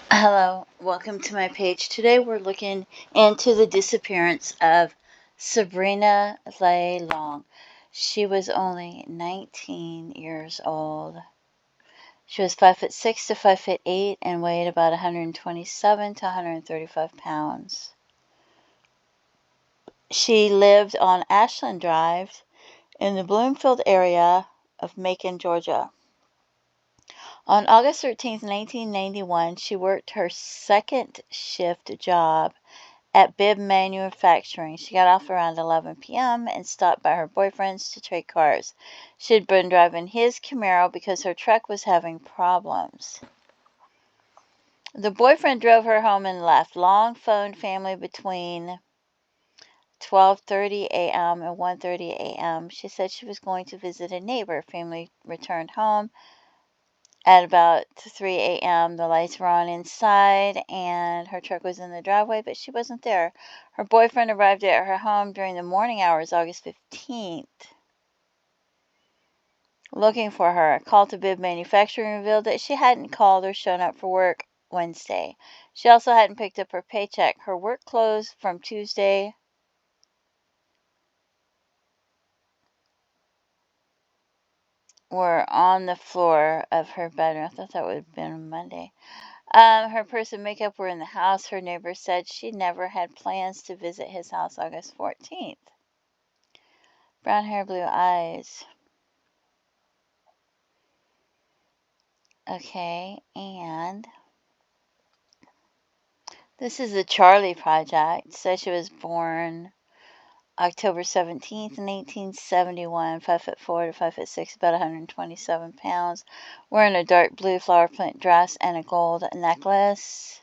Hello, welcome to my page. Today we're looking into the disappearance of Sabrina Leigh. She was only 19 years old. She was 5'6" to 5'8" and weighed about 127 to 135 pounds. She lived on Ashland Drive in the Bloomfield area of Macon, Georgia. On August 13, 1991, she worked her second shift job at Bib Manufacturing. She got off around 11 p.m. and stopped by her boyfriend's to trade cars. She had been driving his Camaro because her truck was having problems. The boyfriend drove her home and left. Long phoned family between 12:30 a.m. and 1:30 a.m. She said she was going to visit a neighbor. Family returned home at about 3 a.m. The lights were on inside and her truck was in the driveway, but she wasn't there. Her boyfriend arrived at her home during the morning hours, August 15th, looking for her. A call to Bib Manufacturing revealed that she hadn't called or shown up for work Wednesday. She also hadn't picked up her paycheck. Her work clothes from Tuesday were on the floor of her bedroom. I thought that would have been Monday. Her purse and makeup were in the house. Her neighbor said she never had plans to visit his house August 14th. Brown hair, blue eyes. Okay, and this is the Charlie Project. It says she was born October 17th, 1871, 5'4" to 5'6", about 127 pounds, wearing a dark blue flower print dress and a gold necklace.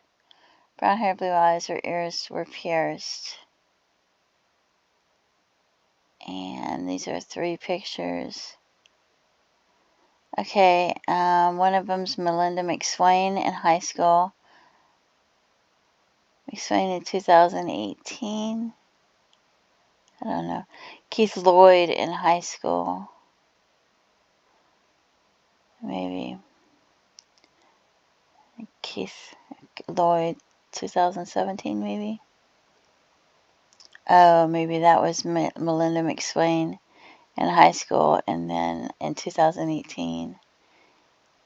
Brown hair, blue eyes, her ears were pierced. And these are 3 pictures. Okay, one of them's Melinda McSwain in high school. McSwain in 2018. I don't know. Keith Lloyd in high school. Maybe. Keith Lloyd 2017, maybe. Oh, maybe that was Melinda McSwain in high school, and then in 2018.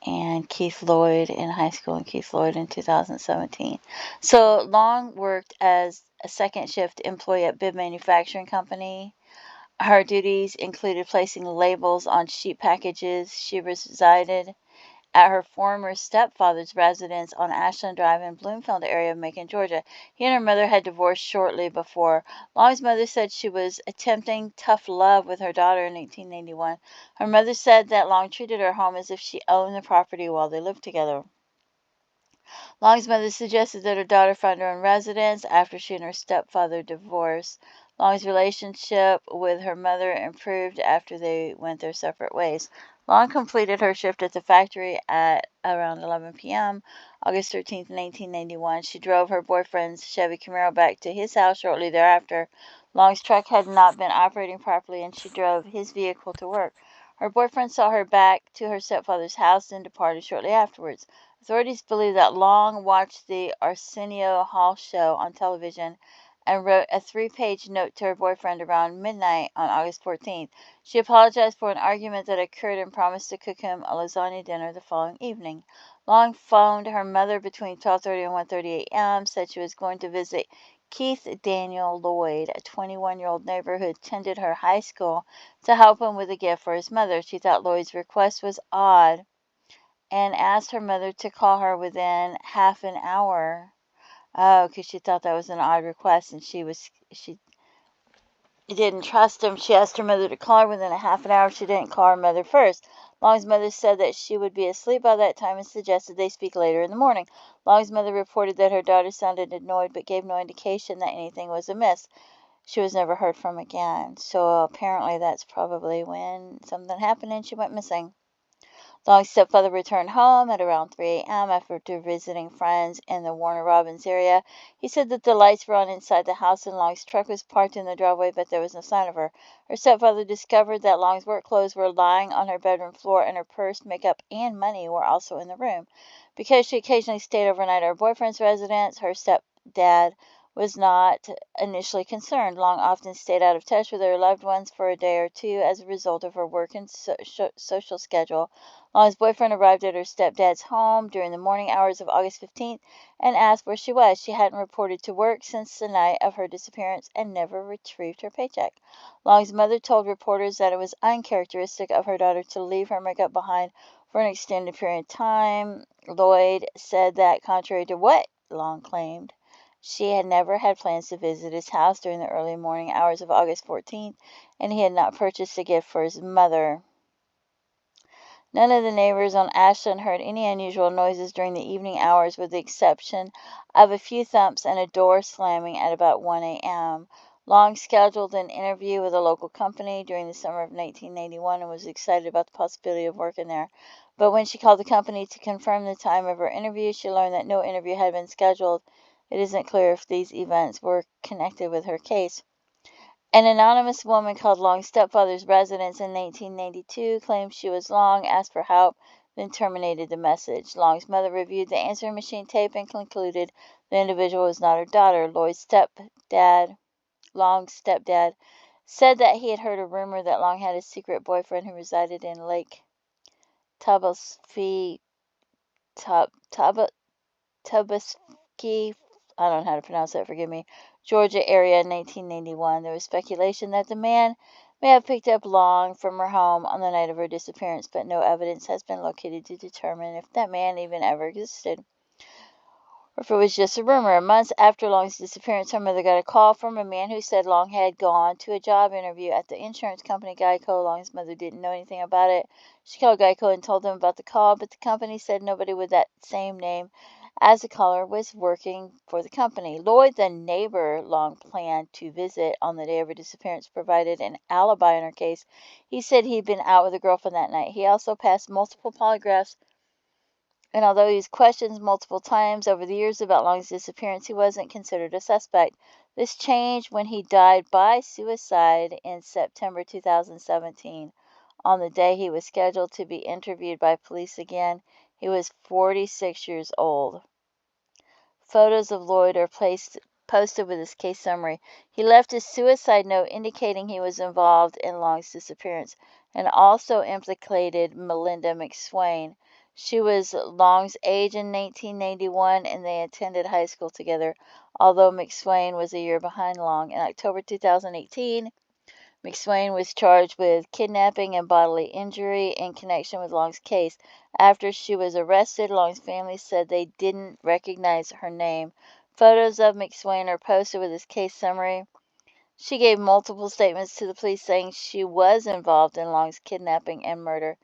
And Keith Lloyd in high school and Keith Lloyd in 2017. So Long worked as a second shift employee at Bib Manufacturing Company. Her duties included placing labels on sheet packages. She resided at her former stepfather's residence on Ashland Drive in Bloomfield area of Macon, Georgia. He and her mother had divorced shortly before. Long's mother said she was attempting tough love with her daughter in 1891. Her mother said that Long treated her home as if she owned the property while they lived together. Long's mother suggested that her daughter find her own residence after she and her stepfather divorced. Long's relationship with her mother improved after they went their separate ways. Long completed her shift at the factory at around 11 p.m. August 13, 1991. She drove her boyfriend's Chevy Camaro back to his house shortly thereafter. Long's truck had not been operating properly and she drove his vehicle to work. Her boyfriend saw her back to her stepfather's house and departed shortly afterwards. Authorities believe that Long watched the Arsenio Hall show on television and wrote a 3-page note to her boyfriend around midnight on August 14th. She apologized for an argument that occurred and promised to cook him a lasagna dinner the following evening. Long phoned her mother between 12:30 and 1:30 a.m., said she was going to visit Keith Daniel Lloyd, a 21-year-old neighbor who attended her high school, to help him with a gift for his mother. She thought Lloyd's request was odd and asked her mother to call her within half an hour. Oh, because she thought that was an odd request and she didn't trust him. She asked her mother to call her within a half an hour. She didn't call her mother first. Long's mother said that she would be asleep by that time and suggested they speak later in the morning. Long's mother reported that her daughter sounded annoyed but gave no indication that anything was amiss. She was never heard from again. So apparently that's probably when something happened and she went missing. Long's stepfather returned home at around 3 a.m. after visiting friends in the Warner Robins area. He said that the lights were on inside the house and Long's truck was parked in the driveway, but there was no sign of her. Her stepfather discovered that Long's work clothes were lying on her bedroom floor and her purse, makeup, and money were also in the room. Because she occasionally stayed overnight at her boyfriend's residence, her stepdad was not initially concerned. Long often stayed out of touch with her loved ones for a day or two as a result of her work and social schedule. Long's boyfriend arrived at her stepdad's home during the morning hours of August 15th and asked where she was. She hadn't reported to work since the night of her disappearance and never retrieved her paycheck. Long's mother told reporters that it was uncharacteristic of her daughter to leave her makeup behind for an extended period of time. Lloyd said that, contrary to what Long claimed, she had never had plans to visit his house during the early morning hours of August 14th, and he had not purchased a gift for his mother. None of the neighbors on Ashland heard any unusual noises during the evening hours, with the exception of a few thumps and a door slamming at about 1 a.m. Long scheduled an interview with a local company during the summer of 1991 and was excited about the possibility of working there. But when she called the company to confirm the time of her interview, she learned that no interview had been scheduled. It isn't clear if these events were connected with her case. An anonymous woman called Long's stepfather's residence in 1992 claimed she was Long, asked for help, then terminated the message. Long's mother reviewed the answering machine tape and concluded the individual was not her daughter. Long's stepdad, said that he had heard a rumor that Long had a secret boyfriend who resided in Lake Tabasco, Tabasco, I don't know how to pronounce that, forgive me, Georgia area in 1991. There was speculation that the man may have picked up Long from her home on the night of her disappearance, but no evidence has been located to determine if that man even ever existed, or if it was just a rumor. Months after Long's disappearance, her mother got a call from a man who said Long had gone to a job interview at the insurance company Geico. Long's mother didn't know anything about it. She called Geico and told them about the call, but the company said nobody with that same name as the caller was working for the company. Lloyd, the neighbor Long planned to visit on the day of her disappearance, provided an alibi in her case. He said he'd been out with a girlfriend that night. He also passed multiple polygraphs, and although he was questioned multiple times over the years about Long's disappearance, he wasn't considered a suspect. This changed when he died by suicide in September 2017. On the day he was scheduled to be interviewed by police again, he was 46 years old. Photos of Lloyd are posted with his case summary. He left a suicide note indicating he was involved in Long's disappearance and also implicated Melinda McSwain. She was Long's age in 1991 and they attended high school together, although McSwain was a year behind Long. In October 2018, McSwain was charged with kidnapping and bodily injury in connection with Long's case. After she was arrested, Long's family said they didn't recognize her name. Photos of McSwain are posted with his case summary. She gave multiple statements to the police saying she was involved in Long's kidnapping and murder.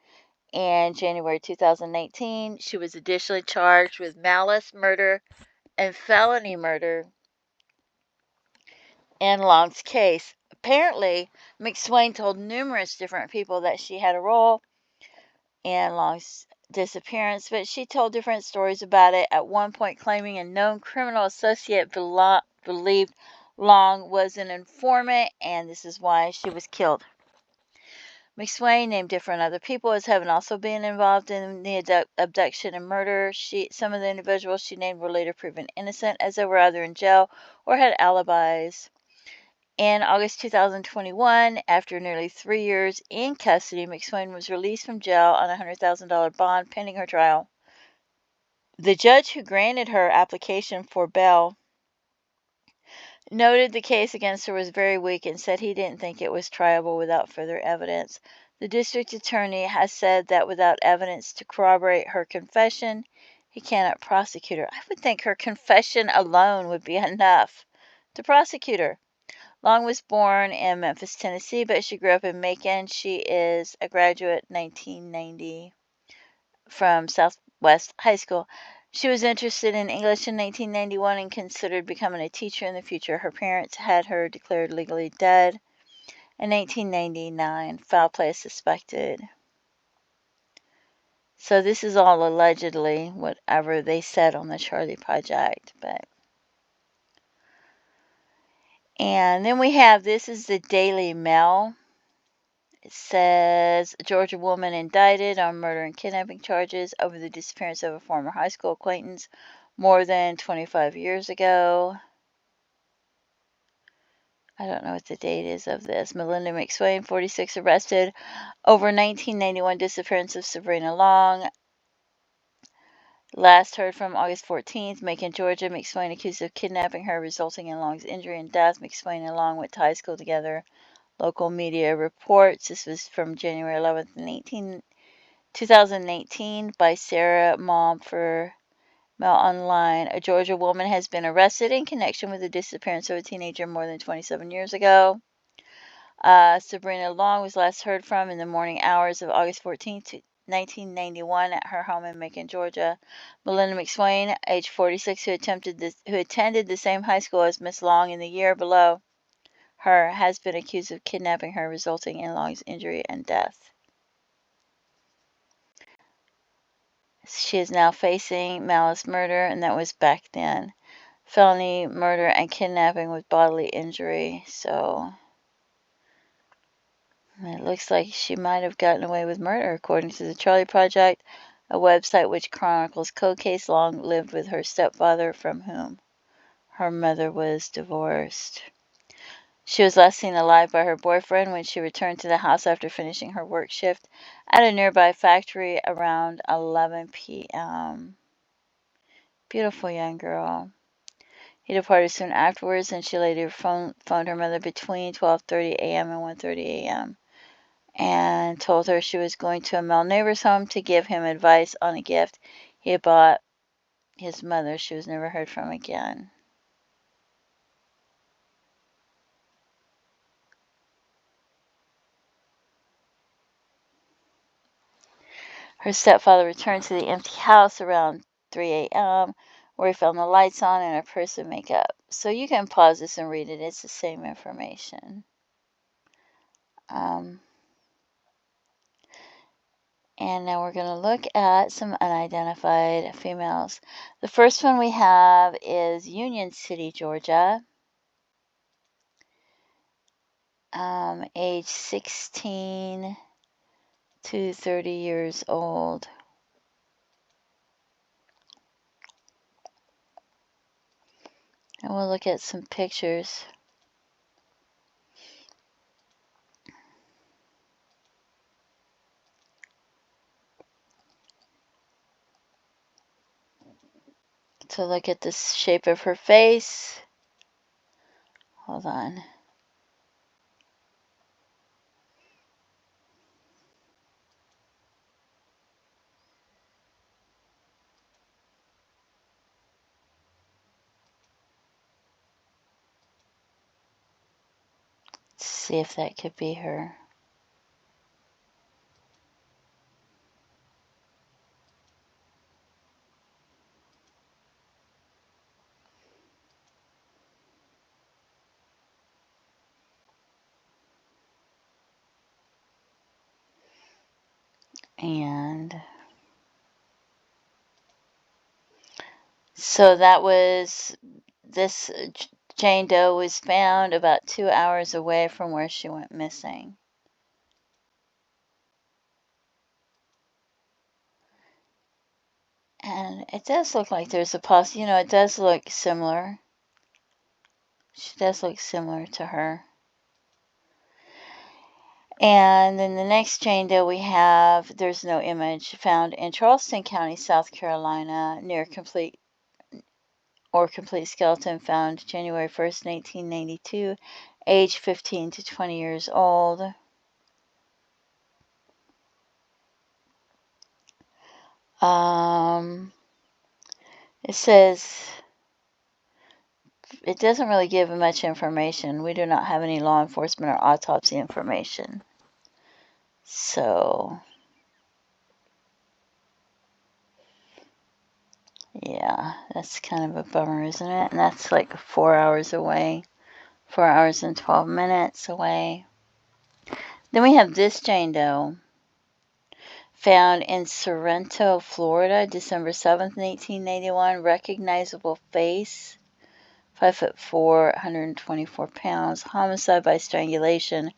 In January 2018, she was additionally charged with malice murder and felony murder in Long's case. Apparently, McSwain told numerous different people that she had a role in Long's disappearance, but she told different stories about it, at one point claiming a known criminal associate believed Long was an informant, and this is why she was killed. McSwain named different other people as having also been involved in the abduction and murder. Some of the individuals she named were later proven innocent, as they were either in jail or had alibis. In August 2021, after nearly 3 years in custody, McSwain was released from jail on a $100,000 bond pending her trial. The judge who granted her application for bail noted the case against her was very weak and said he didn't think it was triable without further evidence. The district attorney has said that without evidence to corroborate her confession, he cannot prosecute her. I would think her confession alone would be enough to prosecute her. Long was born in Memphis, Tennessee, but she grew up in Macon. She is a graduate 1990 from Southwest High School. She was interested in English in 1991 and considered becoming a teacher in the future. Her parents had her declared legally dead in 1999. Foul play is suspected. So this is all allegedly, whatever they said on the Charlie Project. And then we have, this is the Daily Mail. It says, Georgia woman indicted on murder and kidnapping charges over the disappearance of a former high school acquaintance more than 25 years ago. I don't know what the date is of this. Melinda McSwain, 46, arrested over 1991 disappearance of Sabrina Leigh. Last heard from August 14th. Macon, Georgia. McSwain accused of kidnapping her, resulting in Long's injury and death. McSwain and Long went to high school together. Local media reports. This was from January 11th and 2018 by Sarah Mom for Mail Online. A Georgia woman has been arrested in connection with the disappearance of a teenager more than 27 years ago. Sabrina Leigh was last heard from in the morning hours of August 14th, 1991, at her home in Macon, Georgia. Melinda McSwain, age 46, who attended the same high school as Miss Long in the year below her, has been accused of kidnapping her, resulting in Long's injury and death. She is now facing malice murder, and that was back then. Felony murder and kidnapping with bodily injury. So it looks like she might have gotten away with murder, according to the Charlie Project, a website which chronicles cold case. Long lived with her stepfather, from whom her mother was divorced. She was last seen alive by her boyfriend when she returned to the house after finishing her work shift at a nearby factory around 11 p.m. Beautiful young girl. He departed soon afterwards, and she later phoned her mother between 12:30 a.m. and 1:30 a.m. and told her she was going to a male neighbor's home to give him advice on a gift he had bought his mother. She was never heard from again. Her stepfather returned to the empty house around 3 a.m., where he found the lights on and her purse and makeup. So you can pause this and read it. It's the same information. And now we're going to look at some unidentified females. The first one we have is Union City, Georgia. Age 16 to 30 years old. And we'll look at some pictures. To look at the shape of her face. Hold on. Let's see if that could be her. And so that was, this Jane Doe was found about 2 hours away from where she went missing. And it does look like there's a it does look similar. She does look similar to her. And then the next Jane Doe we have, there's no image, found in Charleston County, South Carolina, near complete skeleton, found January 1st, 1992, age 15 to 20 years old. It says, it doesn't really give much information. We do not have any law enforcement or autopsy information. So, yeah, that's kind of a bummer, isn't it? And that's like 4 hours away. 4 hours and 12 minutes away. Then we have this Jane Doe. Found in Sorrento, Florida, December 7th, 1881. Recognizable face, 5'4", 124 pounds. Homicide by strangulation.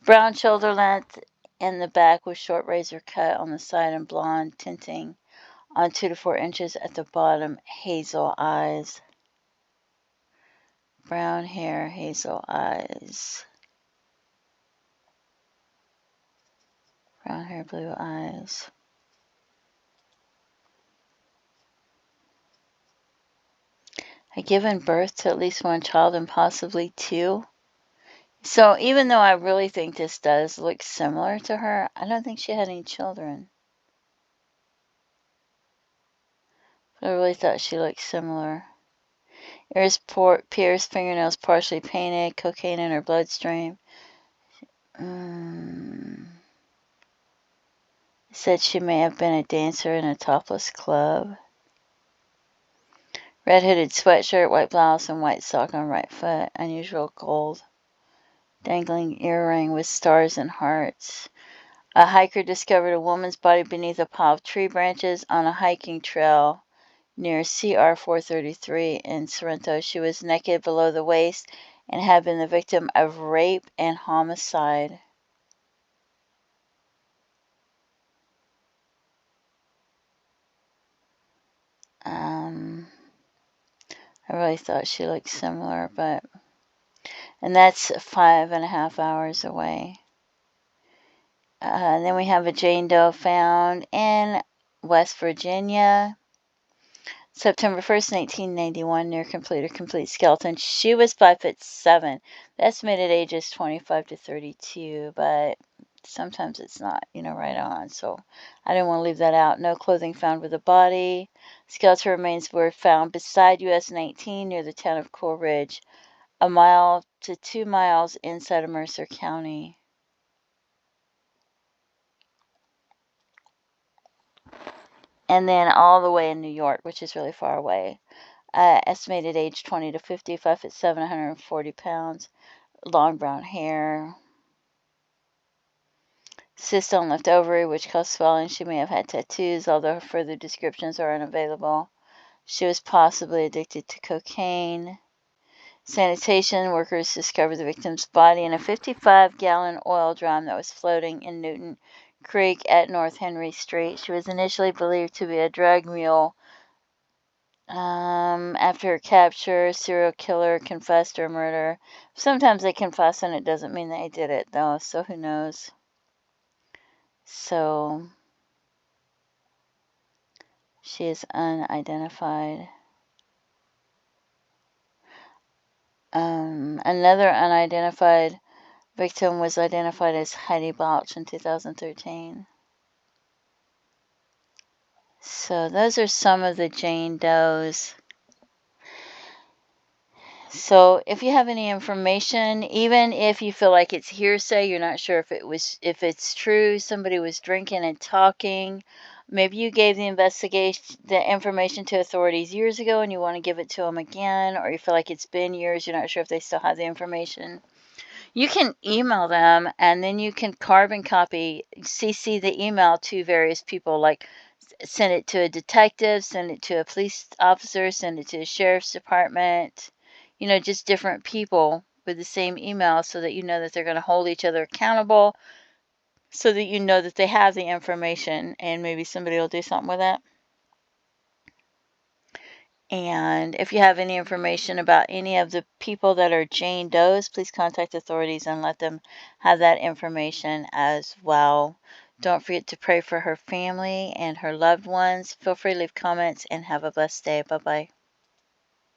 Brown shoulder length in the back with short razor cut on the side and blonde tinting on 2 to 4 inches at the bottom. Hazel eyes. Brown hair, hazel eyes. Brown hair, blue eyes. Had given birth to at least one child and possibly two. So even though I really think this does look similar to her, I don't think she had any children. But I really thought she looked similar. Ears pierced, fingernails partially painted, cocaine in her bloodstream. Said she may have been a dancer in a topless club. Red hooded sweatshirt, white blouse, and white sock on right foot. Unusual gold dangling earring with stars and hearts. A hiker discovered a woman's body beneath a pile of tree branches on a hiking trail near CR 433 in Sorrento. She was naked below the waist and had been the victim of rape and homicide. I really thought she looked similar, and that's 5.5 hours away. And then we have a Jane Doe found in West Virginia, September 1st, 1991, near complete skeleton. She was 5'7". The estimated age is 25 to 32, but sometimes it's not, right on. So I didn't want to leave that out. No clothing found with the body. Skeletal remains were found beside US 19 near the town of Cool Ridge, 1 mile to 2 miles inside of Mercer County. And then all the way in New York, which is really far away. Estimated age 20 to 50, 5'7", 140 pounds, long brown hair. Cyst on left ovary, which caused swelling. She may have had tattoos, although further descriptions are unavailable. She was possibly addicted to cocaine. Sanitation workers discovered the victim's body in a 55-gallon oil drum that was floating in Newton Creek at North Henry Street. She was initially believed to be a drug mule. After her capture, serial killer confessed her murder. Sometimes they confess and it doesn't mean they did it, though, so who knows. So, she is unidentified. Another unidentified victim was identified as Heidi Balch in 2013. So those are some of the Jane Does. So if you have any information, even if you feel like it's hearsay, you're not sure if it's true, somebody was drinking and talking, maybe you gave the information to authorities years ago and you want to give it to them again, or you feel like it's been years, you're not sure if they still have the information. You can email them, and then you can carbon copy, CC the email to various people, like send it to a detective, send it to a police officer, send it to a sheriff's department, just different people with the same email, so that you know that they're going to hold each other accountable, so that you know that they have the information and maybe somebody will do something with it. And if you have any information about any of the people that are Jane Does, please contact authorities and let them have that information as well. Don't forget to pray for her family and her loved ones. Feel free to leave comments and have a blessed day. Bye-bye.